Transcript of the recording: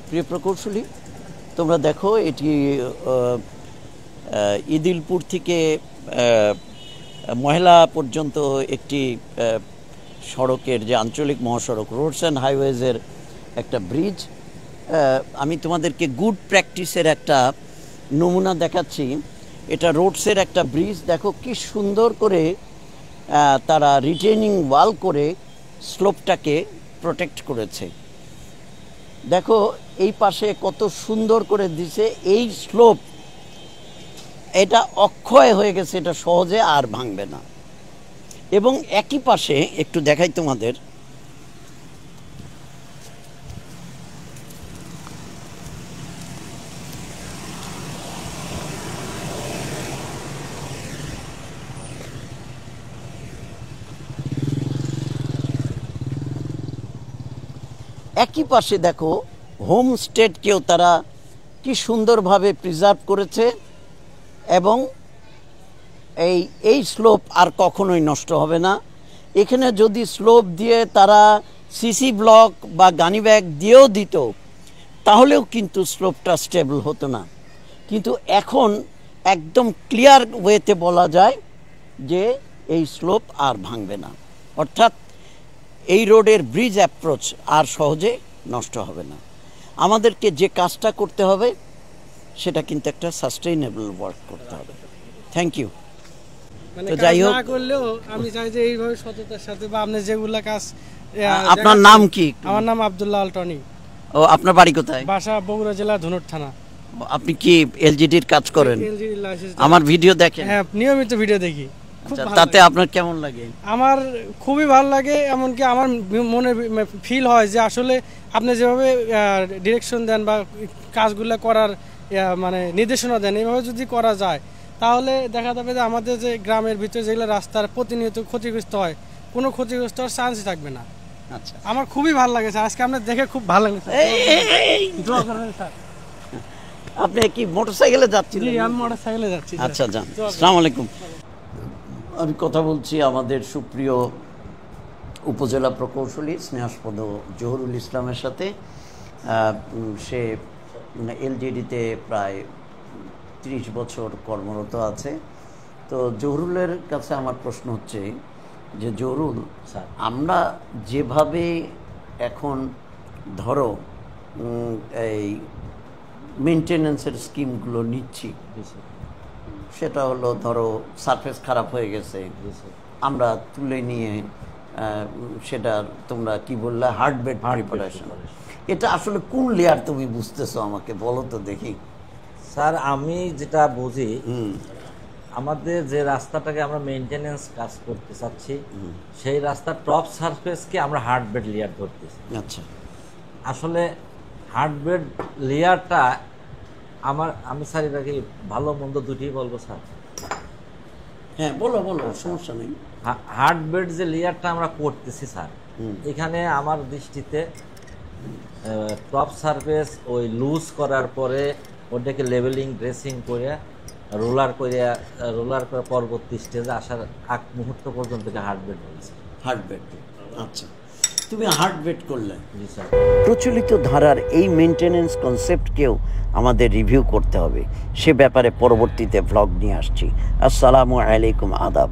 প্রিয় প্রকৌশলী, তোমরা দেখো এটি ইদিলপুর থেকে মহেলা পর্যন্ত একটি সড়কের যে আঞ্চলিক মহাসড়ক রোডস অ্যান্ড হাইওয়েজের একটা ব্রিজ। আমি তোমাদেরকে গুড প্র্যাকটিসের একটা নমুনা দেখাচ্ছি। এটা রোডসের একটা ব্রিজ, দেখো কি সুন্দর করে তারা রিটেনিং ওয়াল করে স্লোপটাকে প্রোটেক্ট করেছে। দেখো এই পাশে কত সুন্দর করে দিছে। এই স্লোপ এটা অক্ষয় হয়ে গেছে, এটা সহজে আর ভাঙবে না। এবং একই পাশে একটু দেখাই তোমাদের, একই পাশে দেখো হোমস্টেডকেও তারা কি সুন্দরভাবে প্রিজার্ভ করেছে এবং এই স্লোপ আর কখনোই নষ্ট হবে না। এখানে যদি স্লোপ দিয়ে তারা সিসি ব্লক বা গানি ব্যাগ দিয়েও দিত তাহলেও কিন্তু স্লোপটা স্টেবল হতো না। কিন্তু এখন একদম ক্লিয়ার ওয়েতে বলা যায় যে এই স্লোপ আর ভাঙবে না, অর্থাৎ এই রোডের ব্রিজ অ্যাপ্রোচ আর সহজে নষ্ট হবে না। আমাদেরকে যে কাজটা করতে হবে সেটা কিন্তু একটা সাস্টেইনেবল ওয়ার্ক করতে হবে। Thank you. তো যাই হোক, না করলেও আমি চাই যে এইভাবে সততার সাথে বা আপনি যেগুলা কাজ। আপনার নাম কি? আমার নাম আব্দুল্লাহ আল টনি। ও, আপনার বাড়ি কোথায়? বাসা বগুড়া জেলা ধনুর থানা। আপনি কি এলজিডির কাজ করেন? আমার ভিডিও দেখেন? হ্যাঁ, নিয়মিত ভিডিও দেখি। তাতে আপনার কেমন লাগে? আমার খুবই ভালো লাগে, এমনকি আমার মনে ফিল হয় যে আসলে আপনি যেভাবে ডিরেকশন দেন বা কাজগুলো করার মানে নির্দেশনা দেন, এভাবে যদি করা যায় তাহলে দেখা যাবে যে আমাদের যে গ্রামের ভিতরে যেগুলো রাস্তার প্রতিনিয়ত ক্ষতিগ্রস্ত হয়, কোনো ক্ষতিগ্রস্ত হওয়ার চান্সই থাকবে না। আচ্ছা, আমার খুবই ভালো লাগে স্যার, আজকে আপনার দেখে খুব ভালো লাগে। আপনি কি মোটরসাইকেলে যাচ্ছেন? আমি মোটরসাইকেলে যাচ্ছি। আচ্ছা, যান। আসসালামু আলাইকুম। আমি কথা বলছি আমাদের সুপ্রিয় উপজেলা প্রকৌশলী স্নেহাস্পদ জহুরুল ইসলামের সাথে। সে এলজিডিতে প্রায় 30 বছর কর্মরত আছে। তো জহুরুলের কাছে আমার প্রশ্ন হচ্ছে যে, জহুরুল, আমরা যেভাবে এখন ধরো এই মেনটেন্যান্সের স্কিমগুলো নিচ্ছি, সেটা হলো ধরো সারফেস খারাপ হয়ে গেছে, আমরা তুলে নিয়ে সেটা তোমরা কি বললে হার্ডবেড প্রিপারেশন, এটা আসলে কোন লেয়ার তুমি বুঝতেছো আমাকে বলো তো দেখি। স্যার, আমি যেটা বুঝি, আমাদের যে রাস্তাটাকে আমরা মেইনটেনেন্স কাজ করতে চাচ্ছি সেই রাস্তার টপ সারফেসকে আমরা হার্ডবেড লেয়ার ধরতেছি। আচ্ছা, আসলে হার্ডবেড লেয়ারটা আমি স্যার এটাকে ভালো মন্দ দুটিই বলবো স্যার। হ্যাঁ, বলো বলো, সমস্যা নেই। হার্ডবেড যে লেয়ারটা আমরা করতেছি স্যার, এখানে আমার দৃষ্টিতে টপ সারফেস ওই লুজ করার পরে ওটাকে লেভেলিং ড্রেসিং করে রোলার করে পরবর্তী স্টেজে আসার আগ মুহূর্ত পর্যন্ত হার্ডবেড হয়েছে। হার্ডবেড, আচ্ছা, তুমি হার্ডবেড করলে। জি স্যার। প্রচলিত ধারার এই মেনটেনেন্স কনসেপ্টকেও আমাদের রিভিউ করতে হবে, সে ব্যাপারে পরবর্তীতে ভ্লগ নিয়ে আসছি। আসসালামু আলাইকুম, আদাব।